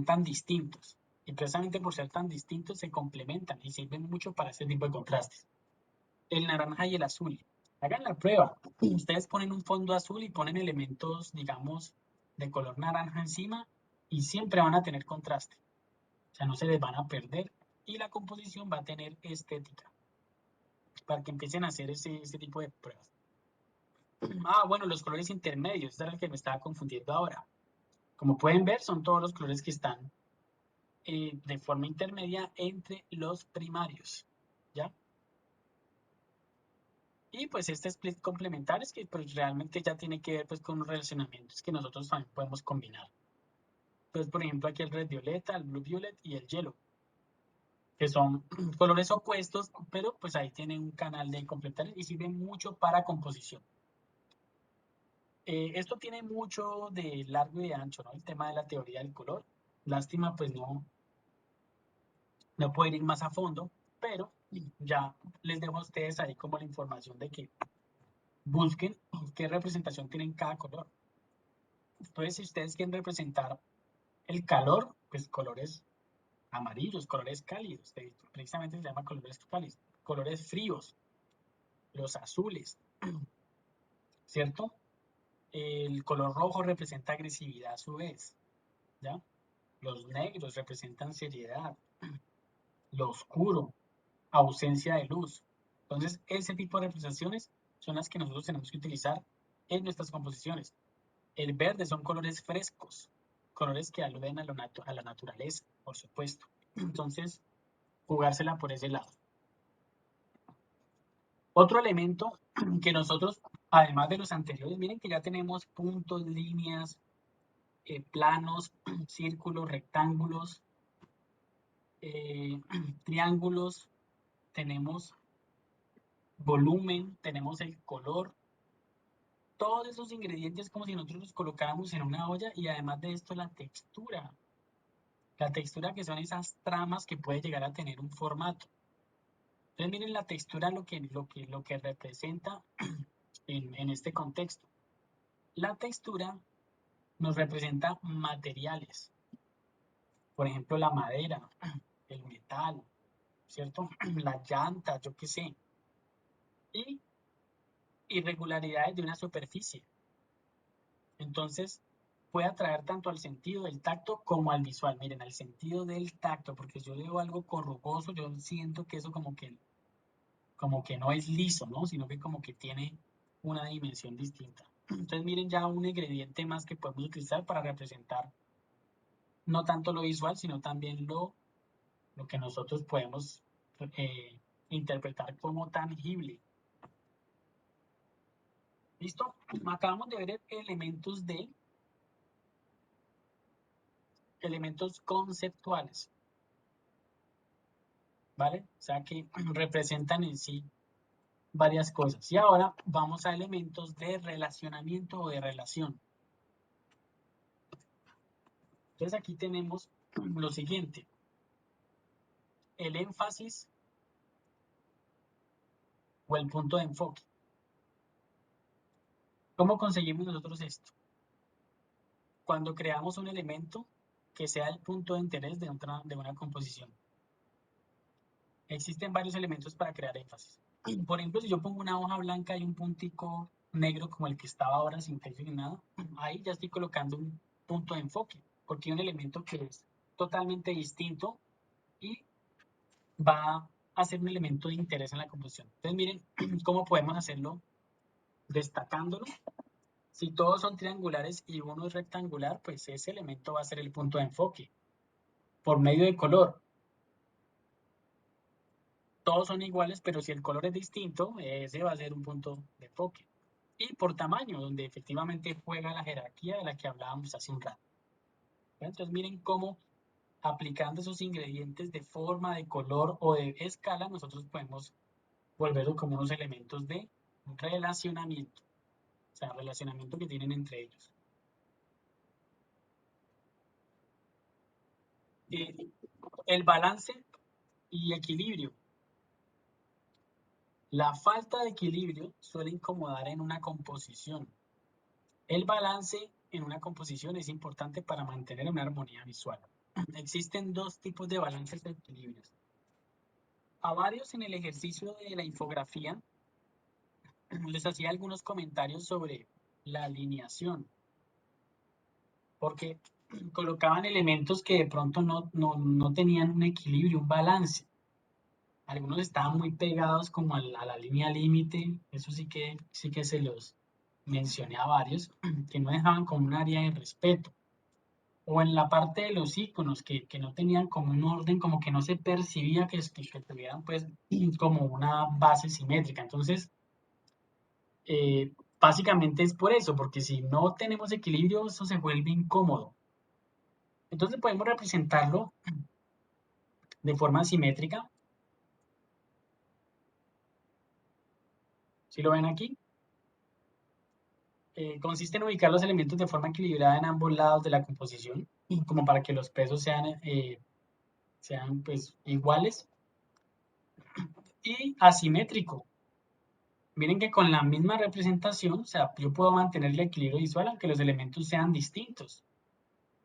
tan distintos. Y precisamente por ser tan distintos se complementan y sirven mucho para este tipo de contrastes. El naranja y el azul. Hagan la prueba. Ustedes ponen un fondo azul y ponen elementos, digamos, de color naranja encima y siempre van a tener contraste. O sea, no se les van a perder y la composición va a tener estética para que empiecen a hacer ese tipo de pruebas. Bueno, los colores intermedios, ese era el que me estaba confundiendo ahora. Como pueden ver, son todos los colores que están de forma intermedia entre los primarios, ¿ya? Y pues este split complementario es que pues, realmente ya tiene que ver pues, con los relacionamientos que nosotros también podemos combinar. Entonces, por ejemplo, aquí el red violeta, el blue violet y el yellow, que son colores opuestos, pero pues ahí tienen un canal de complementarios y sirven mucho para composición. Esto tiene mucho de largo y de ancho, ¿no? El tema de la teoría del color. Lástima, pues no puedo ir más a fondo, pero ya les dejo a ustedes ahí como la información de que busquen qué representación tienen cada color. Entonces, si ustedes quieren representar el calor, pues colores amarillos, colores cálidos, precisamente se llama colores cálidos, colores fríos, los azules, ¿cierto? El color rojo representa agresividad a su vez, ¿ya? Los negros representan seriedad, lo oscuro, ausencia de luz. Entonces, ese tipo de representaciones son las que nosotros tenemos que utilizar en nuestras composiciones. El verde son colores frescos, colores que aluden a la naturaleza, por supuesto. Entonces, jugársela por ese lado. Otro elemento que nosotros, además de los anteriores, miren que ya tenemos puntos, líneas, planos, círculos, rectángulos, triángulos, tenemos volumen, tenemos el color, todos esos ingredientes como si nosotros los colocáramos en una olla y además de esto la textura que son esas tramas que puede llegar a tener un formato. Entonces miren la textura lo que representa en este contexto. La textura nos representa materiales, por ejemplo la madera, el metal, ¿cierto? Las llantas, yo qué sé, y irregularidades de una superficie. Entonces, puede atraer tanto al sentido del tacto como al visual. Miren, al sentido del tacto, porque yo veo algo corrugoso, yo siento que eso como que no es liso, ¿no? Sino que como que tiene una dimensión distinta. Entonces, miren ya un ingrediente más que podemos utilizar para representar no tanto lo visual, sino también lo que nosotros podemos eh, interpretar como tangible. ¿Listo? Acabamos de ver elementos conceptuales, ¿vale? O sea que representan en sí varias cosas. Y ahora vamos a elementos de relacionamiento o de relación. Entonces aquí tenemos lo siguiente, el énfasis o el punto de enfoque. ¿Cómo conseguimos nosotros esto? Cuando creamos un elemento que sea el punto de interés de una composición. Existen varios elementos para crear énfasis. Por ejemplo, si yo pongo una hoja blanca y un puntico negro como el que estaba ahora sin texto ni nada, ahí ya estoy colocando un punto de enfoque, porque hay un elemento que es totalmente distinto y va a ser un elemento de interés en la composición. Entonces miren cómo podemos hacerlo destacándolo. Si todos son triangulares y uno es rectangular, pues ese elemento va a ser el punto de enfoque. Por medio de color, todos son iguales, pero si el color es distinto, ese va a ser un punto de enfoque. Y por tamaño, donde efectivamente juega la jerarquía de la que hablábamos hace un rato. Entonces miren cómo aplicando esos ingredientes de forma, de color o de escala, nosotros podemos volverlo como unos elementos de relacionamiento. O sea, relacionamiento que tienen entre ellos. El balance y equilibrio. La falta de equilibrio suele incomodar en una composición. El balance en una composición es importante para mantener una armonía visual. Existen dos tipos de balances de equilibrios. A varios en el ejercicio de la infografía les hacía algunos comentarios sobre la alineación, porque colocaban elementos que de pronto no tenían un equilibrio, un balance. Algunos estaban muy pegados como a la línea límite, eso sí que se los mencioné a varios, que no dejaban como un área de respeto. O en la parte de los iconos, que no tenían como un orden, como que no se percibía que tuvieran pues como una base simétrica. Entonces, básicamente es por eso, porque si no tenemos equilibrio, eso se vuelve incómodo. Entonces podemos representarlo de forma simétrica. ¿Sí lo ven aquí? Consiste en ubicar los elementos de forma equilibrada en ambos lados de la composición, como para que los pesos sean pues, iguales y asimétrico. Miren que con la misma representación, o sea, yo puedo mantener el equilibrio visual aunque los elementos sean distintos.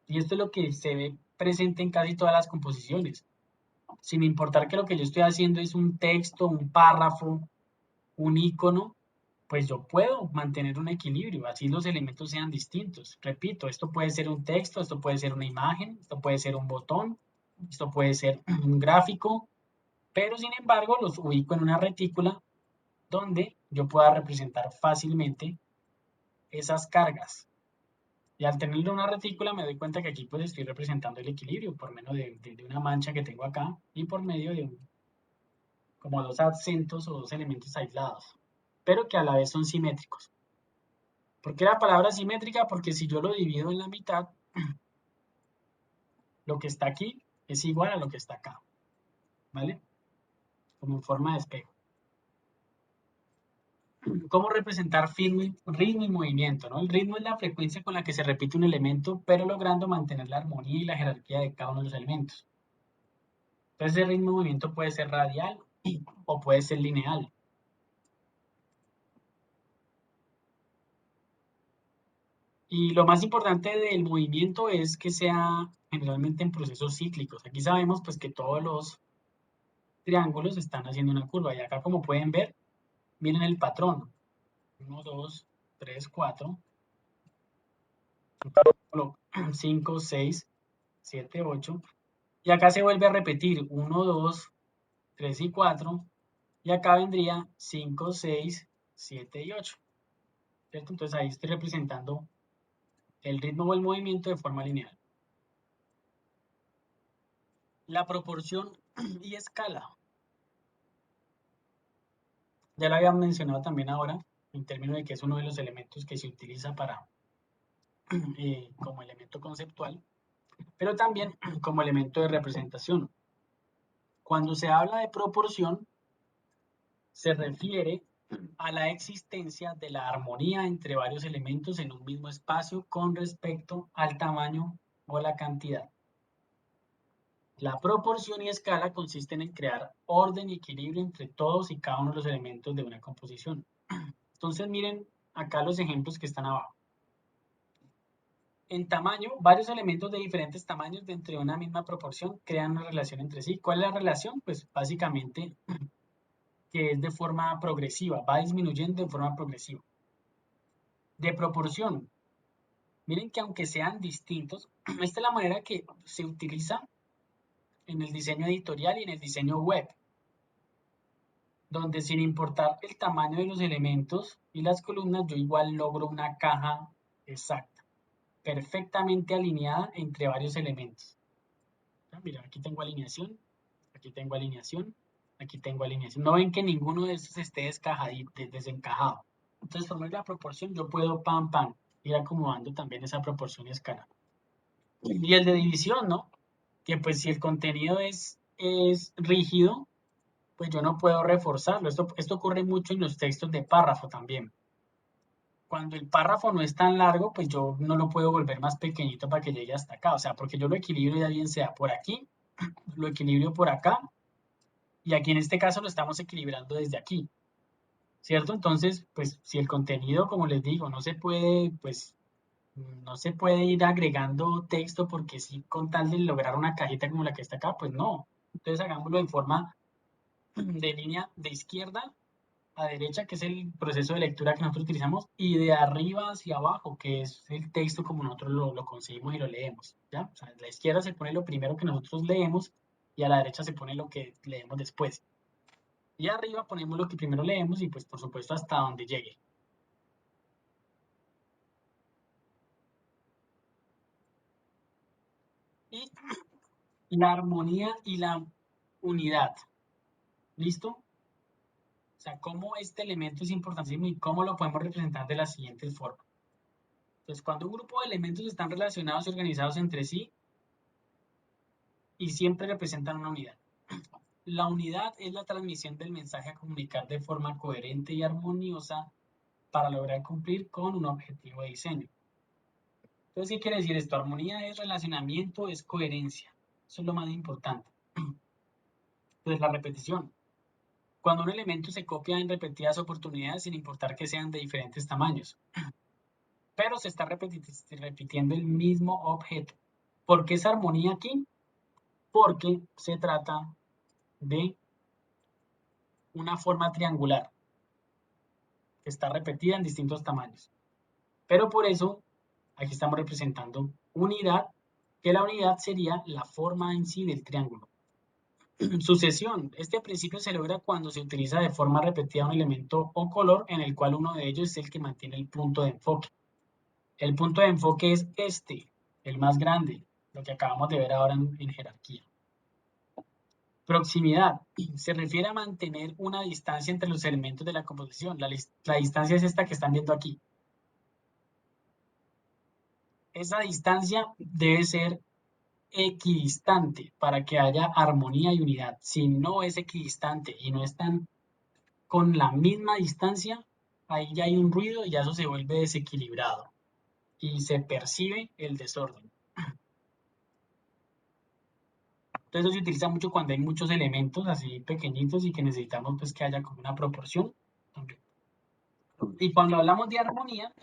Y esto es lo que se ve presente en casi todas las composiciones. Sin importar que lo que yo estoy haciendo es un texto, un párrafo, un icono, pues yo puedo mantener un equilibrio, así los elementos sean distintos. Repito, esto puede ser un texto, esto puede ser una imagen, esto puede ser un botón, esto puede ser un gráfico, pero sin embargo los ubico en una retícula donde yo pueda representar fácilmente esas cargas. Y al tenerlo en una retícula me doy cuenta que aquí pues estoy representando el equilibrio por medio de una mancha que tengo acá y por medio de como dos acentos o dos elementos aislados, pero que a la vez son simétricos. ¿Por qué la palabra simétrica? Porque si yo lo divido en la mitad, lo que está aquí es igual a lo que está acá, ¿vale? Como en forma de espejo. ¿Cómo representar ritmo y movimiento, ¿no? El ritmo es la frecuencia con la que se repite un elemento, pero logrando mantener la armonía y la jerarquía de cada uno de los elementos. Entonces, el ritmo de movimiento puede ser radial o puede ser lineal. Y lo más importante del movimiento es que sea generalmente en procesos cíclicos. Aquí sabemos pues que todos los triángulos están haciendo una curva y acá como pueden ver, miren el patrón. 1, 2, 3, 4, 5, 6, 7, 8. Y acá se vuelve a repetir 1, 2, 3 y 4. Y acá vendría 5, 6, 7 y 8. ¿Cierto? Entonces ahí estoy representando el ritmo o el movimiento de forma lineal. La proporción y escala. Ya lo había mencionado también ahora, en términos de que es uno de los elementos que se utiliza para como elemento conceptual, pero también como elemento de representación. Cuando se habla de proporción, se refiere a la existencia de la armonía entre varios elementos en un mismo espacio con respecto al tamaño o la cantidad. La proporción y escala consisten en crear orden y equilibrio entre todos y cada uno de los elementos de una composición. Entonces miren acá los ejemplos que están abajo. En tamaño, varios elementos de diferentes tamaños dentro de una misma proporción crean una relación entre sí. ¿Cuál es la relación? Pues básicamente que es de forma progresiva, va disminuyendo de forma progresiva. De proporción, miren que aunque sean distintos, esta es la manera que se utiliza en el diseño editorial y en el diseño web, donde sin importar el tamaño de los elementos y las columnas, yo igual logro una caja exacta, perfectamente alineada entre varios elementos. Mira, aquí tengo alineación, aquí tengo alineación, aquí tengo alineación. No ven que ninguno de estos esté desencajado. Entonces, por medio de la proporción, yo puedo ir acomodando también esa proporción y escala. Y el de división, ¿no? Que pues si el contenido es rígido, pues yo no puedo reforzarlo. Esto ocurre mucho en los textos de párrafo también. Cuando el párrafo no es tan largo, pues yo no lo puedo volver más pequeñito para que llegue hasta acá. O sea, porque yo lo equilibrio ya bien sea por aquí, lo equilibrio por acá, y aquí en este caso lo estamos equilibrando desde aquí, ¿cierto? Entonces, pues si el contenido, como les digo, no se puede, pues no se puede ir agregando texto porque sí, con tal de lograr una cajita como la que está acá, pues no. Entonces hagámoslo en forma de línea de izquierda a derecha, que es el proceso de lectura que nosotros utilizamos, y de arriba hacia abajo, que es el texto como nosotros lo conseguimos y lo leemos, ¿ya? O sea, a la izquierda se pone lo primero que nosotros leemos y a la derecha se pone lo que leemos después. Y arriba ponemos lo que primero leemos y pues por supuesto hasta donde llegue. Y la armonía y la unidad. ¿Listo? O sea, cómo este elemento es importantísimo y cómo lo podemos representar de la siguiente forma. Entonces, cuando un grupo de elementos están relacionados y organizados entre sí y siempre representan una unidad. La unidad es la transmisión del mensaje a comunicar de forma coherente y armoniosa para lograr cumplir con un objetivo de diseño. Entonces, ¿qué quiere decir esto? Armonía es relacionamiento, es coherencia. Eso es lo más importante. Entonces, la repetición. Cuando un elemento se copia en repetidas oportunidades, sin importar que sean de diferentes tamaños, pero se está repitiendo el mismo objeto. ¿Por qué es armonía aquí? Porque se trata de una forma triangular que está repetida en distintos tamaños. Pero por eso aquí estamos representando unidad, que la unidad sería la forma en sí del triángulo. Sucesión. Este principio se logra cuando se utiliza de forma repetida un elemento o color en el cual uno de ellos es el que mantiene el punto de enfoque. El punto de enfoque es este, el más grande, lo que acabamos de ver ahora en jerarquía. Proximidad. Se refiere a mantener una distancia entre los elementos de la composición. La distancia es esta que están viendo aquí. Esa distancia debe ser equidistante para que haya armonía y unidad. Si no es equidistante y no están con la misma distancia, ahí ya hay un ruido y ya eso se vuelve desequilibrado y se percibe el desorden. Entonces eso se utiliza mucho cuando hay muchos elementos así pequeñitos y que necesitamos pues que haya como una proporción. Y cuando hablamos de armonía,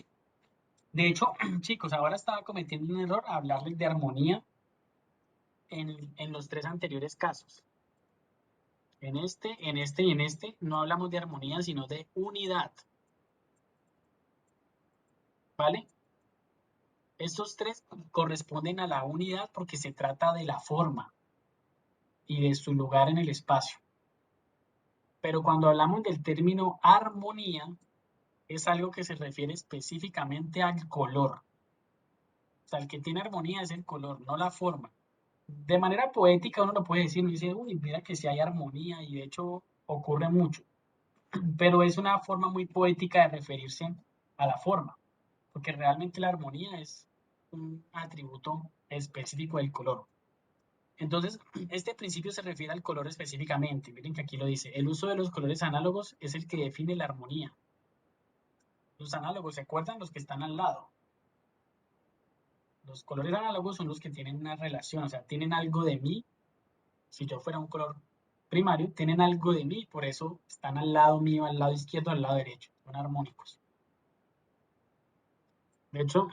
de hecho, chicos, ahora estaba cometiendo un error hablarles de armonía en los tres anteriores casos. En este y en este no hablamos de armonía, sino de unidad. ¿Vale? Estos tres corresponden a la unidad porque se trata de la forma y de su lugar en el espacio. Pero cuando hablamos del término armonía, es algo que se refiere específicamente al color. O sea, el que tiene armonía es el color, no la forma. De manera poética uno lo puede decir, uno dice, uy, mira que sí hay armonía y de hecho ocurre mucho. Pero es una forma muy poética de referirse a la forma, porque realmente la armonía es un atributo específico del color. Entonces, este principio se refiere al color específicamente. Miren que aquí lo dice. El uso de los colores análogos es el que define la armonía. Los análogos, ¿se acuerdan? Los que están al lado. Los colores análogos son los que tienen una relación, o sea, tienen algo de mí. Si yo fuera un color primario, tienen algo de mí, por eso están al lado mío, al lado izquierdo, al lado derecho. Son armónicos. De hecho,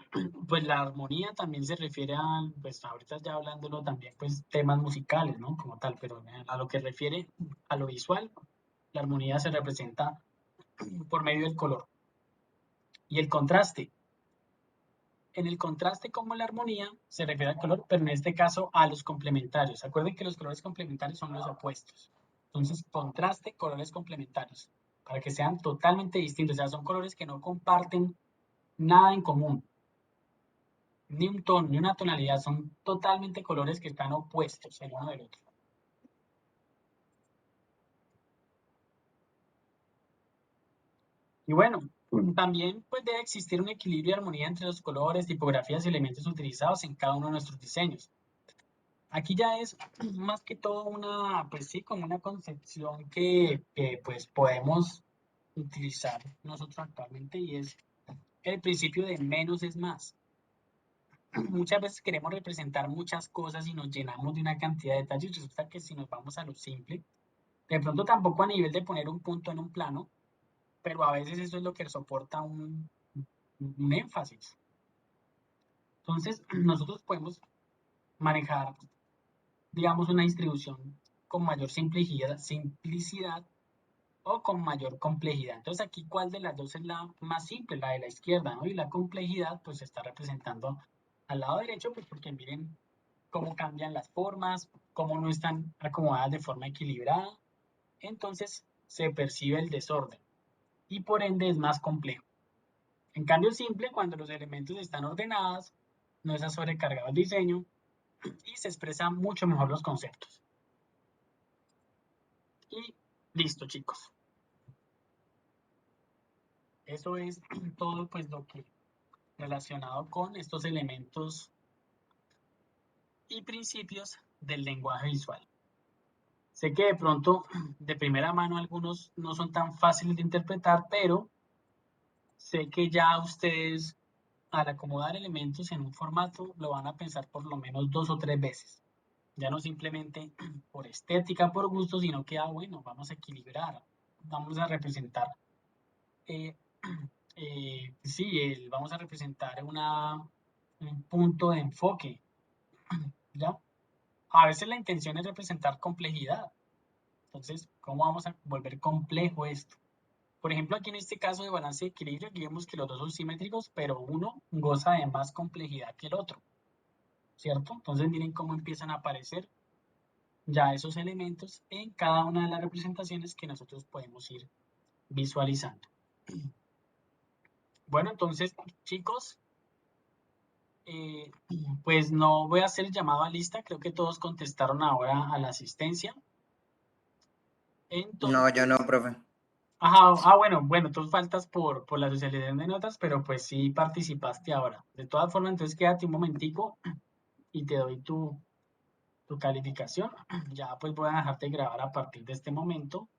pues la armonía también se refiere a, pues ahorita ya hablándolo también, pues temas musicales, ¿no? Como tal, pero a lo que refiere a lo visual, la armonía se representa por medio del color. Y el contraste. En el contraste como la armonía se refiere al color, pero en este caso a los complementarios. Acuerden que los colores complementarios son los opuestos. Entonces, contraste, colores complementarios, para que sean totalmente distintos. O sea, son colores que no comparten nada en común. Ni un tono, ni una tonalidad, son totalmente colores que están opuestos el uno del otro. Y bueno, también pues debe existir un equilibrio y armonía entre los colores, tipografías y elementos utilizados en cada uno de nuestros diseños. Aquí ya es más que todo una, pues sí, como una concepción que pues podemos utilizar nosotros actualmente y es el principio de menos es más. Muchas veces queremos representar muchas cosas y nos llenamos de una cantidad de detalles. Resulta que si nos vamos a lo simple, de pronto tampoco a nivel de poner un punto en un plano, pero a veces eso es lo que soporta un énfasis. Entonces, nosotros podemos manejar, digamos, una distribución con mayor simplicidad o con mayor complejidad. Entonces, aquí, ¿cuál de las dos es la más simple? La de la izquierda, ¿no? Y la complejidad, pues, se está representando al lado derecho, pues, porque miren cómo cambian las formas, cómo no están acomodadas de forma equilibrada. Entonces, se percibe el desorden y por ende es más complejo. En cambio, simple, cuando los elementos están ordenados, no está sobrecargado el diseño y se expresan mucho mejor los conceptos. Y listo, chicos. Eso es todo pues lo que relacionado con estos elementos y principios del lenguaje visual. Sé que de pronto, de primera mano, algunos no son tan fáciles de interpretar, pero sé que ya ustedes al acomodar elementos en un formato lo van a pensar por lo menos 2 o 3 veces. Ya no simplemente por estética, por gusto, sino que, bueno, vamos a equilibrar, vamos a representar, eh, sí, vamos a representar un punto de enfoque, ¿ya? A veces la intención es representar complejidad. Entonces, ¿cómo vamos a volver complejo esto? Por ejemplo, aquí en este caso de balance y equilibrio, aquí vemos que los dos son simétricos, pero uno goza de más complejidad que el otro, ¿cierto? Entonces, miren cómo empiezan a aparecer ya esos elementos en cada una de las representaciones que nosotros podemos ir visualizando. Bueno, entonces, chicos, eh, pues no voy a hacer el llamado a lista, creo que todos contestaron ahora a la asistencia. No, yo no, Entonces, profe. ajá, bueno, tú faltas por la socialización de notas, pero pues sí participaste ahora. De todas formas, entonces quédate un momentico y te doy tu calificación. Ya pues voy a dejarte grabar a partir de este momento